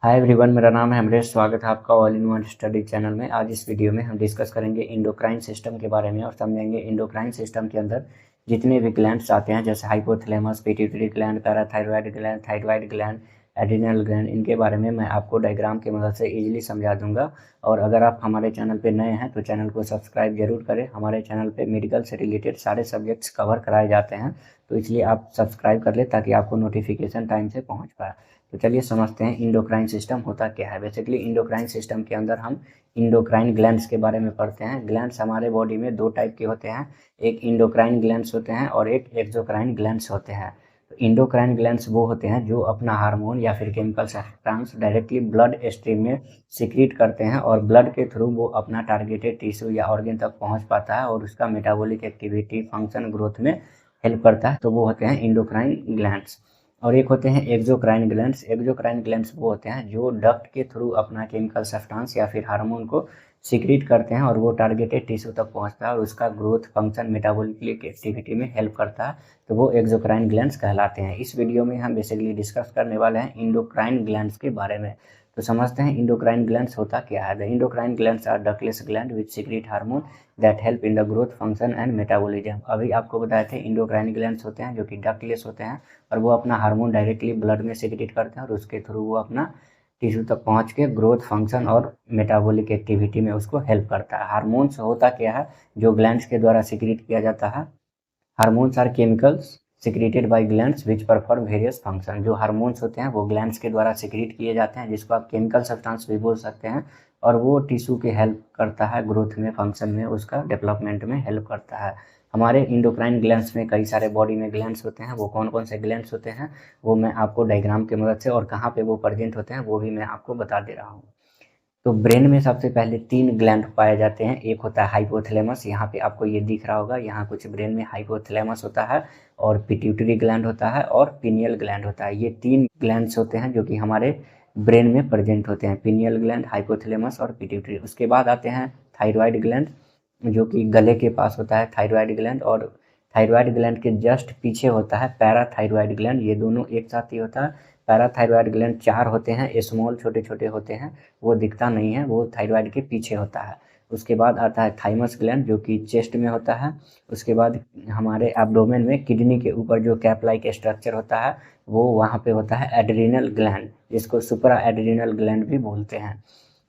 Hi everyone, मेरा नाम है अमरेश। स्वागत है आपका all in one study channel में। आज इस वीडियो में हम डिस्कस करेंगे इंडोक्राइन सिस्टम के बारे में और समझेंगे इंडोक्राइन सिस्टम के अंदर जितने भी ग्लैंड्स आते हैं, जैसे hypothalamus, pituitary gland, parathyroid gland, thyroid gland, adrenal gland, इनके बारे में मैं आपको डायग्राम की मदद से इजीली समझा दूंगा। और अगर आप हमारे चैनल पर नए हैं तो चैनल को सब्सक्राइब जरूर करें। हमारे चैनल पर मेडिकल से रिलेटेड सारे सब्जेक्ट्स कवर कराए जाते हैं, तो इसलिए आप सब्सक्राइब कर लें ताकि आपको नोटिफिकेशन टाइम से पहुँच पाए। तो चलिए समझते हैं इंडोक्राइन सिस्टम होता क्या है। बेसिकली इंडोक्राइन सिस्टम के अंदर हम इंडोक्राइन ग्लैंड्स के बारे में पढ़ते हैं। ग्लैंड्स हमारे बॉडी में दो टाइप के होते हैं, एक इंडोक्राइन ग्लैंड्स होते हैं और एक एक्सोक्राइन ग्लैंड्स होते हैं। तो इंडोक्राइन ग्लैंड्स वो होते हैं जो अपना हार्मोन या फिर chemical substance directly blood stream में सिक्रीट करते हैं और ब्लड के थ्रू वो अपना टारगेटेड टिश्यू या ऑर्गन तक पहुंच पाता है और उसका मेटाबॉलिक एक्टिविटी, फंक्शन, ग्रोथ में हेल्प करता है। तो वो होते हैं इंडोक्राइन ग्लैंड्स। और एक होते हैं एक्सोक्राइन ग्लैंड्स। एक्सोक्राइन ग्लैंड्स वो होते हैं जो डक्ट के थ्रू अपना केमिकल सब्सटेंस या फिर हार्मोन को सीक्रेट करते हैं और वो टारगेटेड टिश्यू तक पहुंचता है और उसका ग्रोथ, फंक्शन, मेटाबॉलिक एक्टिविटी में हेल्प करता है। तो वो एक्सोक्राइन ग्लैंड्स कहलाते हैं। इस वीडियो में हम बेसिकली डिस्कस करने वाले हैं इंडोक्राइन ग्लैंड्स के बारे में। तो समझते हैं इंडोक्राइन ग्लैंड्स होता क्या है। The endocrine glands are ductless gland which secrete hormone that help in the growth, function and metabolism. अभी आपको बताए थे इंडोक्राइन ग्लैंड्स होते हैं जो कि डक्टलेस होते हैं और वो अपना हार्मोन डायरेक्टली ब्लड में सिक्रेट करते हैं और उसके थ्रू वो अपना टिश्यू तक पहुंच के ग्रोथ, फंक्शन और मेटाबॉलिक एक्टिविटी में उसको हेल्प करता है। हार्मोन्स होता क्या है जो ग्लैंड्स के द्वारा सिक्रेट किया जाता है। Hormones are chemicals secreted by glands which perform various function. जो हार्मोन्स होते हैं वो ग्लैंड्स के द्वारा सिक्रेट किए जाते हैं, जिसको आप केमिकल सब्सटेंस भी बोल सकते हैं। और वो टिश्यू के हेल्प करता है ग्रोथ में, फंक्शन में, उसका डेवलपमेंट में हेल्प करता है। हमारे इंडोक्राइन ग्लैंड्स में कई सारे बॉडी में ग्लैंड्स होते हैं। वो कौन कौन से ग्लैंड्स होते हैं वो मैं आपको डायग्राम की मदद से और कहाँ पे वो प्रेजेंट होते हैं वो भी मैं आपको बता दे रहा हूँ। तो ब्रेन में सबसे पहले तीन ग्लैंड पाए जाते हैं। एक होता है हाइपोथैलेमस, यहाँ पे आपको ये दिख रहा होगा, यहाँ कुछ ब्रेन में हाइपोथैलेमस होता है, और पिट्यूटरी ग्लैंड होता है और पिनियल ग्लैंड होता है। ये तीन ग्लैंड्स होते हैं जो कि हमारे ब्रेन में प्रेजेंट होते हैं, पिनियल ग्लैंड, हाइपोथैलेमस और पिट्यूटरी। उसके बाद आते हैं थायरॉयड ग्लैंड जो कि गले के पास होता है, थायरॉयड ग्लैंड। और थायरॉयड ग्लैंड के जस्ट पीछे होता है पैराथायरॉयड ग्लैंड। ये दोनों एक साथ ही होता है। पैराथायरॉयड ग्लैंड चार होते हैं, स्मॉल, छोटे छोटे होते हैं, वो दिखता नहीं है, वो थायरॉयड के पीछे होता है। उसके बाद आता है थाइमस ग्लैंड जो कि चेस्ट में होता है। उसके बाद हमारे एब्डोमेन में किडनी के ऊपर जो कैप लाइक स्ट्रक्चर होता है वो वहाँ पे होता है एड्रिनल ग्लैंड, जिसको सुपरा एड्रिनल ग्लैंड भी बोलते हैं।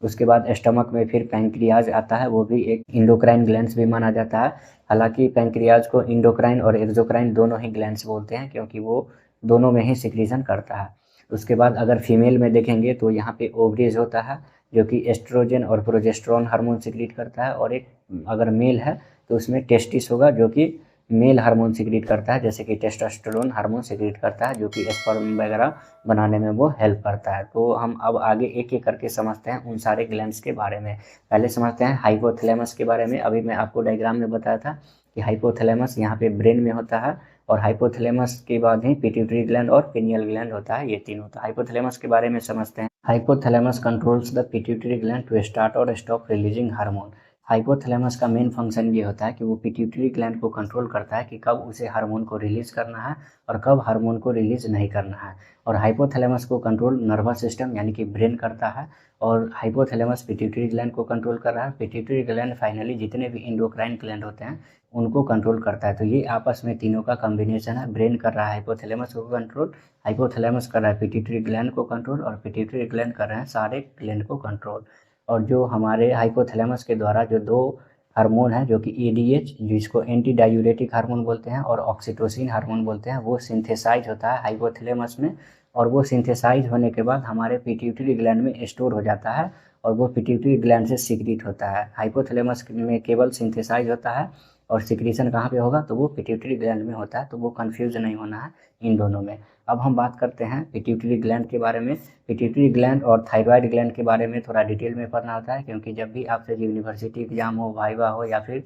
उसके बाद स्टमक में फिर पैंक्रियाज आता है, वो भी एक इंडोक्राइन ग्लैंड्स भी माना जाता है। हालांकि पैंक्रियाज को इंडोक्राइन और एक्सोक्राइन दोनों ही ग्लैंड्स बोलते हैं क्योंकि वो दोनों में ही सिक्रीशन करता है। उसके बाद अगर फीमेल में देखेंगे तो यहाँ पे ओवरीज होता है जो कि एस्ट्रोजन और प्रोजेस्टेरोन हार्मोन सिक्रीट करता है, और एक अगर मेल है तो उसमें टेस्टिस होगा जो कि मेल हार्मोन सिक्रीट करता है, जैसे कि टेस्टोस्टेरोन हार्मोन सिक्रीट करता है जो कि स्पर्म वगैरह बनाने में वो हेल्प करता है। तो हम अब आगे एक एक करके समझते हैं उन सारे ग्लैंड्स के बारे में। पहले समझते हैं हाइपोथैलेमस के बारे में। अभी मैं आपको डायग्राम में बताया था कि हाइपोथैलेमस यहाँ पे ब्रेन में होता है, और हाइपोथैलेमस के बाद ही पिट्यूटरी ग्लैंड और पिनियल ग्लैंड होता है, ये तीन होता है। हाइपोथैलेमस के बारे में समझते हैं। Hypothalamus controls the pituitary gland to start और स्टॉप रिलीजिंग हार्मोन। हाइपोथैलेमस का मेन फंक्शन ये होता है कि वो पिट्यूटरी ग्लैंड को कंट्रोल करता है कि कब उसे हार्मोन को रिलीज करना है और कब हार्मोन को रिलीज नहीं करना है। और हाइपोथैलेमस को कंट्रोल नर्वस सिस्टम यानी कि ब्रेन करता है, और हाइपोथैलेमस पिट्यूटरी ग्लैंड को कंट्रोल कर रहा है। पिट्यूटरी ग्लैंड फाइनली जितने भी इंडोक्राइन ग्लैंड होते हैं उनको कंट्रोल करता है। तो ये आपस में तीनों का कॉम्बिनेशन है। ब्रेन कर रहा है हाइपोथैलेमस को कंट्रोल, हाइपोथैलेमस कर रहा है पिट्यूटरी ग्लैंड को कंट्रोल, और पिट्यूटरी ग्लैंड कर रहे हैं सारे ग्लैंड को कंट्रोल। और जो हमारे हाइपोथैलेमस के द्वारा जो दो हार्मोन है जो कि एडीएच, जिसको एंटी डायूरेटिक हार्मोन बोलते हैं, और ऑक्सीटोसिन हार्मोन बोलते हैं, वो सिंथेसाइज होता है हाइपोथैलेमस में। और वो सिंथेसाइज होने के बाद हमारे पिट्यूटरी ग्लैंड में स्टोर हो जाता है और वो पिट्यूटरी ग्लैंड से सिक्रीट होता है। हाइपोथैलेमस में केवल सिंथेसाइज होता है और सिक्रीशन कहाँ पे होगा, तो वो पिट्यूटरी ग्लैंड में होता है। तो वो कंफ्यूज नहीं होना है इन दोनों में। अब हम बात करते हैं पिट्यूटरी ग्लैंड के बारे में। पिट्यूटरी ग्लैंड और थायरॉयड ग्लैंड के बारे में थोड़ा डिटेल में पढ़ना होता है, क्योंकि जब भी आपसे यूनिवर्सिटी एग्जाम हो, वाइवा हो या फिर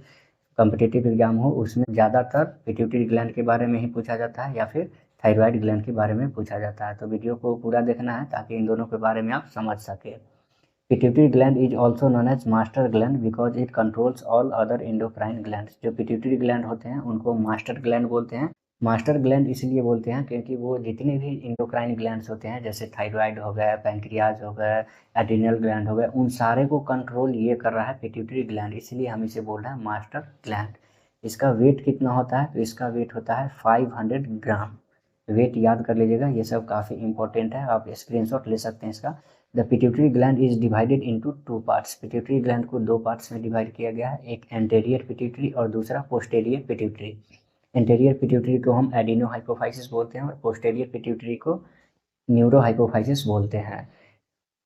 कॉम्पिटिटिव एग्जाम हो, उसमें ज़्यादातर पिट्यूटरी ग्लैंड के बारे में ही पूछा जाता है या फिर थायरॉयड ग्लैंड के बारे में पूछा जाता है। तो वीडियो को पूरा देखना है ताकि इन दोनों के बारे में आप समझ सकें। Pituitary gland is also known as master gland because it controls all other endocrine gland. जो पिट्यूटरी ग्लैंड होते हैं उनको मास्टर ग्लैंड बोलते हैं, मास्टर ग्लैंड इसलिए बोलते हैं क्योंकि वो जितने भी इंडोक्राइन ग्लैंड्स होते हैं, जैसे थायराइड हो गया, पैंक्रियाज हो गया, एड्रिनल ग्लैंड हो गया, उन सारे को कंट्रोल ये कर रहा है पिट्यूटरी ग्लैंड, इसलिए हम इसे बोल रहे हैं मास्टर ग्लैंड। इसका वेट कितना होता है? तो इसका वेट होता है 500 ग्राम। वेट याद कर लीजिएगा, ये सब काफ़ी इंपॉर्टेंट है, आप स्क्रीनशॉट ले सकते हैं इसका। The pituitary gland is divided into 2 parts. Pituitary gland को 2 पार्ट्स में डिवाइड किया गया है, एक एंटेरियर पिट्यूटरी और दूसरा पोस्टेरियर पिट्यूटरी। एंटेरियर पिट्यूटरी को हम एडिनो हाइपोफाइसिस बोलते हैं और पोस्टेरियर पिट्यूटरी को न्यूरो हाइपोफाइसिस बोलते हैं।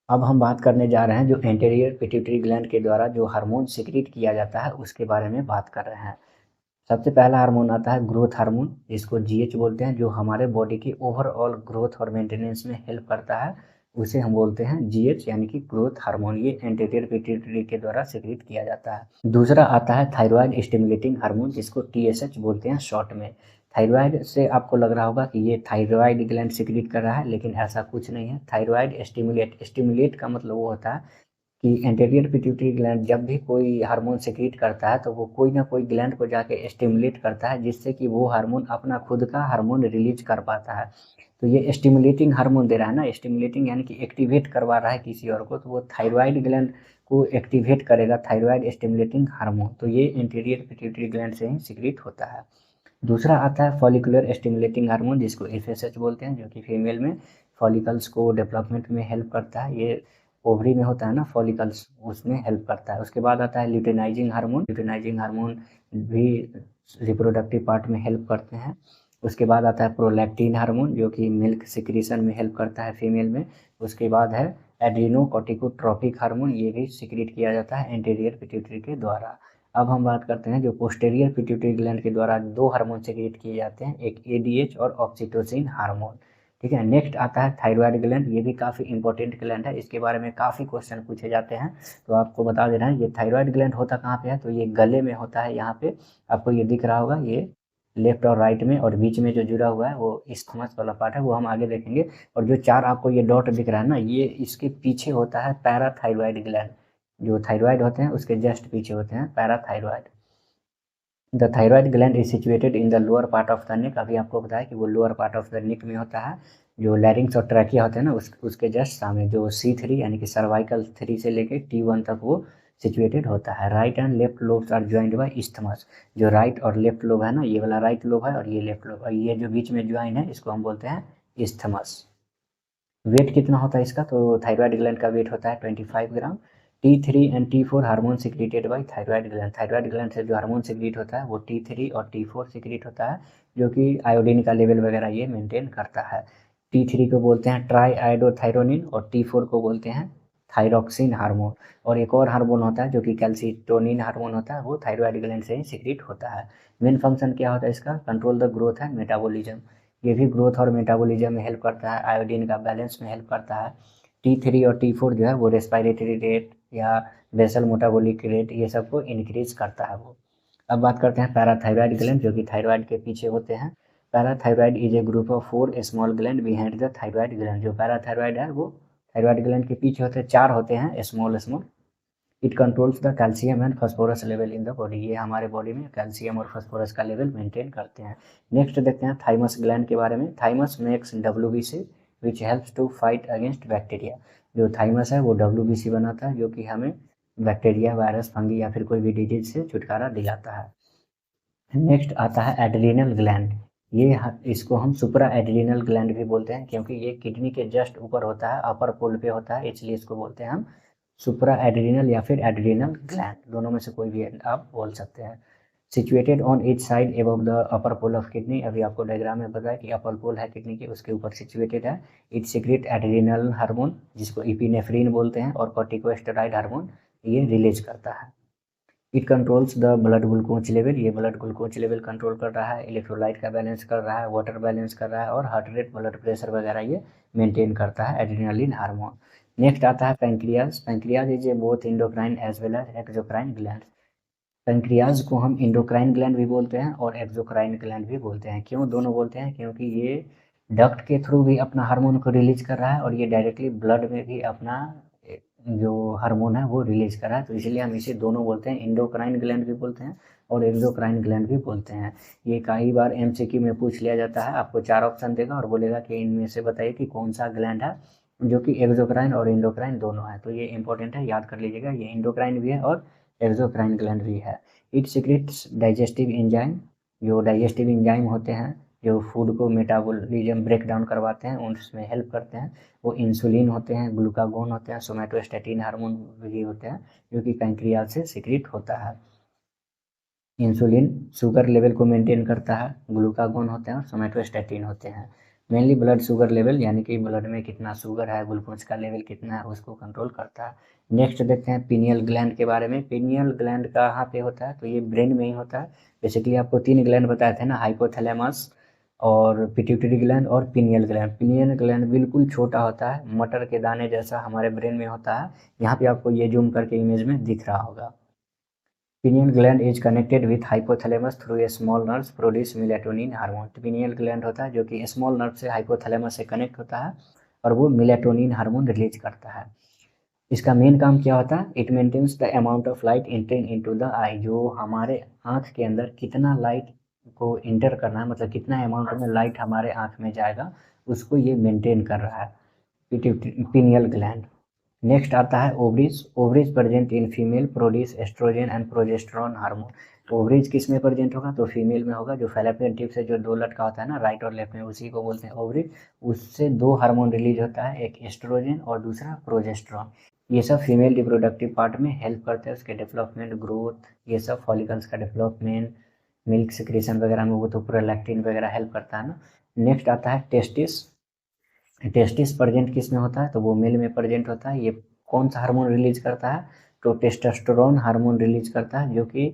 अब हम बात करने जा रहे हैं जो एंटेरियर पिट्यूटरी ग्लैंड के द्वारा जो हार्मोन सिक्रीट किया जाता है उसके बारे में बात कर रहे हैं। सबसे पहला हार्मोन आता है ग्रोथ हार्मोन, जिसको जीएच बोलते हैं, जो हमारे बॉडी की ओवरऑल ग्रोथ और मेंटेनेंस में हेल्प करता है, उसे हम बोलते हैं जीएच यानी कि ग्रोथ हार्मोन। ये एंटेरियर पिट्यूटरी के द्वारा सिक्रीट किया जाता है। दूसरा आता है थायराइड स्टिमुलेटिंग हार्मोन, जिसको टीएसएच बोलते हैं शॉर्ट में। थायराइड से आपको लग रहा होगा कि ये थायराइड ग्लैंड सिक्रीट कर रहा है, लेकिन ऐसा कुछ नहीं है। थायराइड स्टिमुलेट का मतलब वो होता है कि एंटेरियर पिट्यूटरी ग्लैंड जब भी कोई हार्मोन सिक्रीट करता है तो वो कोई ना कोई ग्लैंड को जाके स्टिमुलेट करता है, जिससे कि वो हार्मोन अपना खुद का हार्मोन रिलीज कर पाता है। तो ये स्टिमुलेटिंग हार्मोन दे रहा है ना, स्टिमुलेटिंग यानी कि एक्टिवेट करवा रहा है किसी और को, तो वो थायराइड ग्लैंड को एक्टिवेट करेगा, थायराइड स्टिमुलेटिंग हार्मोन। तो ये एंटेरियर पिट्यूटरी ग्लैंड से ही सिक्रीट होता है। दूसरा आता है फॉलिकुलर स्टिमुलेटिंग हार्मोन, जिसको एफएसएच बोलते हैं, जो कि फीमेल में फॉलिकल्स को डेवलपमेंट में हेल्प करता है। ये ओवरी में होता है ना फॉलिकल्स, उसमें हेल्प करता है। उसके बाद आता है ल्यूटेनाइजिंग हार्मोन। ल्यूटेनाइजिंग हार्मोन भी रिप्रोडक्टिव पार्ट में हेल्प करते हैं। उसके बाद आता है प्रोलैक्टिन हार्मोन, जो कि मिल्क सिक्रीशन में हेल्प करता है फीमेल में। उसके बाद है एड्रीनोकॉर्टिकोट्रोपिक हार्मोन, ये भी सिक्रीट किया जाता है एंटेरियर पिट्यूटरी के द्वारा। अब हम बात करते हैं जो पोस्टेरियर पिट्यूटरी ग्लैंड के द्वारा 2 हार्मोन सिक्रीट किए जाते हैं, एक एडीएच और ऑक्सीटोसिन हार्मोन। ठीक है, नेक्स्ट आता है थायराइड ग्लैंड। ये भी काफ़ी इंपॉर्टेंट ग्लैंड है, इसके बारे में काफ़ी क्वेश्चन पूछे जाते हैं, तो आपको बता दे रहे हैं। ये थायराइड ग्लैंड होता कहाँ पे है? तो ये गले में होता है, यहाँ पे आपको ये दिख रहा होगा, ये लेफ्ट और राइट में, और बीच में जो जुड़ा हुआ है वो इस्थमस वाला पार्ट है, वो हम आगे देखेंगे। और जो 4 आपको ये डॉट दिख रहा है ना, ये इसके पीछे होता है पैराथायरॉयड ग्लैंड। जो थायराइड होते हैं उसके जस्ट पीछे होते हैं parathyroid. The thyroid gland is situated in the lower part of the neck. अभी आपको बताया कि वो lower part of the neck में होता है। जो लैरिंग्स और ट्रैकिया होते हैं ना, उसके जस्ट सामने जो C3 यानी कि सर्वाइकल 3 से लेके T1 तक वो सिचुएटेड होता है। Right and left lobes are joined by isthmus. जो राइट और लेफ्ट लोब है ना, ये वाला राइट लोब है और ये लेफ्ट लोब, और ये जो बीच में ज्वाइन है इसको हम बोलते हैं इस्थमस। वेट कितना होता है इसका? तो थायराइड ग्लैंड का वेट होता है 25 ग्राम। T3 and T4 hormone secreted by thyroid gland. Thyroid gland से जो हार्मोन सिक्रीट होता है वो T3 और T4 सिक्रीट होता है, जो कि आयोडीन का लेवल वगैरह ये मेंटेन करता है। T3 को बोलते हैं ट्राई आयोडोथायरोनिन और T4 को बोलते हैं थायरोक्सिन हार्मोन। और एक और हार्मोन होता है जो कि कैल्सिटोनिन हार्मोन होता है, वो थायराइड ग्लैंड से ही सिक्रीट होता है। मेन फंक्शन क्या होता है इसका? Control the growth and metabolism. ये भी ग्रोथ और मेटाबॉलिज्म में हेल्प करता है, आयोडीन का बैलेंस में हेल्प करता है। T3 और T4 जो है वो रेस्पिरेटरी रेट या बेसल मेटाबॉलिक रेट, ये सबको इंक्रीज करता है वो। अब बात करते हैं पैराथायरॉयड ग्लैंड, जो कि थायराइड के पीछे होते हैं। Parathyroid is a group of 4 small gland behind the thyroid gland. जो पैराथायरॉयड है वो थायरॉयड ग्लैंड के पीछे होते हैं, 4 होते हैं small small. It controls the calcium and phosphorus level in the body. ये हमारे बॉडी में कैल्शियम और फॉस्फोरस का लेवल मेंटेन करते हैं। नेक्स्ट देखते हैं थाइमस ग्लैंड के बारे में। Thymus makes WBC which helps to fight against bacteria. जो थाइमस है वो WBC बनाता है, जो कि हमें बैक्टीरिया, वायरस, फंगी या फिर कोई भी डिजीज से छुटकारा दिलाता है। नेक्स्ट आता है एड्रिनल ग्लैंड। ये इसको हम सुप्रा एड्रिनल ग्लैंड भी बोलते हैं, क्योंकि ये किडनी के जस्ट ऊपर होता है, अपर पोल पे होता है, इसलिए इसको बोलते हैं हम सुप्रा एड्रिनल या फिर एड्रिनल ग्लैंड, दोनों में से कोई भी आप बोल सकते हैं। Situated on each side above the upper pole of kidney. अभी आपको डायग्राम में बताया कि अपर पोल है किडनी के, उसके ऊपर सिचुएटेड है। इट सीक्रेट एड्रिनल हार्मोन, जिसको इपिनेफ्रिन बोलते हैं, और कॉर्टिकोस्टेरॉइड हार्मोन ये रिलीज करता है। It controls the blood glucose level. ये ब्लड ग्लूकोज लेवल कंट्रोल कर रहा है, इलेक्ट्रोलाइट का बैलेंस कर रहा है, वाटर बैलेंस कर रहा है, और हार्ट रेट, ब्लड प्रेशर वगैरह ये मेंटेन करता है, एड्रेनालिन हार्मोन। नेक्स्ट आता है pancreas. Pancreas is a both endocrine as well as exocrine gland. Pancreas को हम इंडोक्राइन ग्लैंड भी बोलते हैं और एक्सोक्राइन ग्लैंड भी बोलते हैं। क्यों दोनों बोलते हैं? क्योंकि ये डक्ट के थ्रू भी अपना हार्मोन को रिलीज कर रहा है, और ये डायरेक्टली ब्लड में भी अपना जो हार्मोन है वो रिलीज करा है, तो इसलिए हम इसे दोनों बोलते हैं, इंडोक्राइन ग्लैंड भी बोलते हैं और एक्सोक्राइन ग्लैंड भी बोलते हैं। ये कई बार एमसीक्यू में पूछ लिया जाता है, आपको 4 ऑप्शन देगा और बोलेगा कि इनमें से बताइए कि कौन सा ग्लैंड है जो कि एक्सोक्राइन और इंडोक्राइन दोनों है। तो ये इंपॉर्टेंट है, याद कर लीजिएगा, ये इंडोक्राइन भी है और एक्सोक्राइन ग्लैंड भी है। इट सीक्रेट्स डाइजेस्टिव एंजाइम, जो डाइजेस्टिव एंजाइम होते हैं जो फूड को मेटाबॉलिज्म ब्रेक डाउन करवाते हैं, उसमें हेल्प करते हैं। वो इंसुलिन होते हैं, ग्लूकागोन होते हैं, सोमेटोस्टैटिन हार्मोन भी होते हैं जो कि पैंक्रियाज से सीक्रेट होता है। इंसुलिन शुगर लेवल को मेंटेन करता है, ग्लूकागोन होते हैं और सोमेटोस्टैटिन होते हैं। मेनली ब्लड शुगर लेवल, यानी कि ब्लड में कितना शुगर है, ग्लूकोज का लेवल कितना है, उसको कंट्रोल करता है। नेक्स्ट देखते हैं पीनियल ग्लैंड के बारे में। पीनियल ग्लैंड कहाँ पे होता है, तो ये ब्रेन में ही होता है। बेसिकली आपको 3 ग्लैंड बताए थे ना, हाइपोथैलेमस और पिट्यूटरी ग्लैंड और पीनियल ग्लैंड। पीनियल ग्लैंड बिल्कुल छोटा होता है, मटर के दाने जैसा हमारे ब्रेन में होता है। यहाँ पे आपको ये जूम करके इमेज में दिख रहा होगा। Pineal gland is connected with hypothalamus through a small nerves produce melatonin hormone. Pineal gland होता है जो कि स्मॉल नर्व से हाइपोथैलेमस से कनेक्ट होता है और वो मेलाटोनिन हार्मोन रिलीज करता है। इसका मेन काम क्या होता है, it maintains the amount of light entering into the eye. जो हमारे आँख के अंदर कितना लाइट को इंटर करना है, मतलब कितना अमाउंट में लाइट हमारे आँख में जाएगा, उसको ये मेंटेन कर रहा है पिनियल ग्लैंड। नेक्स्ट आता है ovaries. Ovaries present in female produce oestrogen and progesterone hormone. Ovaries किस में प्रेजेंट होगा, तो फीमेल में होगा। जो फैलोपियन ट्यूब से जो 2 लटका होता है ना, राइट और लेफ्ट में, उसी को बोलते हैं ओवरीज। उससे 2 हार्मोन रिलीज होता है, एक एस्ट्रोजन और दूसरा प्रोजेस्टेरोन। ये सब फीमेल रिप्रोडक्टिव पार्ट में हेल्प करते हैं, उसके डेवलपमेंट, ग्रोथ, ये सब फॉलिकल्स का डेवलपमेंट, मिल्क सिक्रेशन वगैरह में वो तो पूरा लैक्टिन वगैरह हेल्प करता है ना। नेक्स्ट आता है टेस्टिस। टेस्टिस प्रेजेंट किस में होता है, तो वो मेल में प्रेजेंट होता है। ये कौन सा हार्मोन रिलीज करता है, तो टेस्टोस्टेरोन हार्मोन रिलीज करता है, जो कि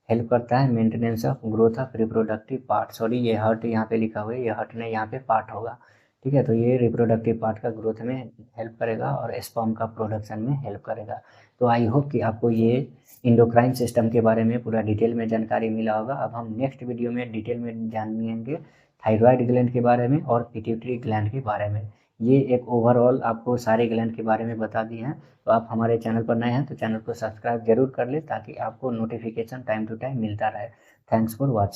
हेल्प करता है maintenance of growth of reproductive part. Sorry, ये हर्ट यहाँ पे लिखा हुआ है, ये हर्ट नहीं, यहाँ पे पार्ट होगा, ठीक है। तो ये रिप्रोडक्टिव पार्ट का ग्रोथ में हेल्प करेगा और स्पर्म का प्रोडक्शन में हेल्प करेगा। तो आई होप कि आपको ये इंडोक्राइन सिस्टम के बारे में पूरा डिटेल में जानकारी मिला होगा। अब हम नेक्स्ट वीडियो में डिटेल में जानेंगे थायराइड ग्लैंड के बारे में और पिट्यूटरी ग्लैंड के बारे में। ये एक ओवरऑल आपको सारे ग्लैंड के बारे में बता दिए हैं। तो आप हमारे चैनल पर नए हैं तो चैनल को सब्सक्राइब जरूर कर ले, ताकि आपको नोटिफिकेशन टाइम टू टाइम मिलता रहे। Thanks for watching.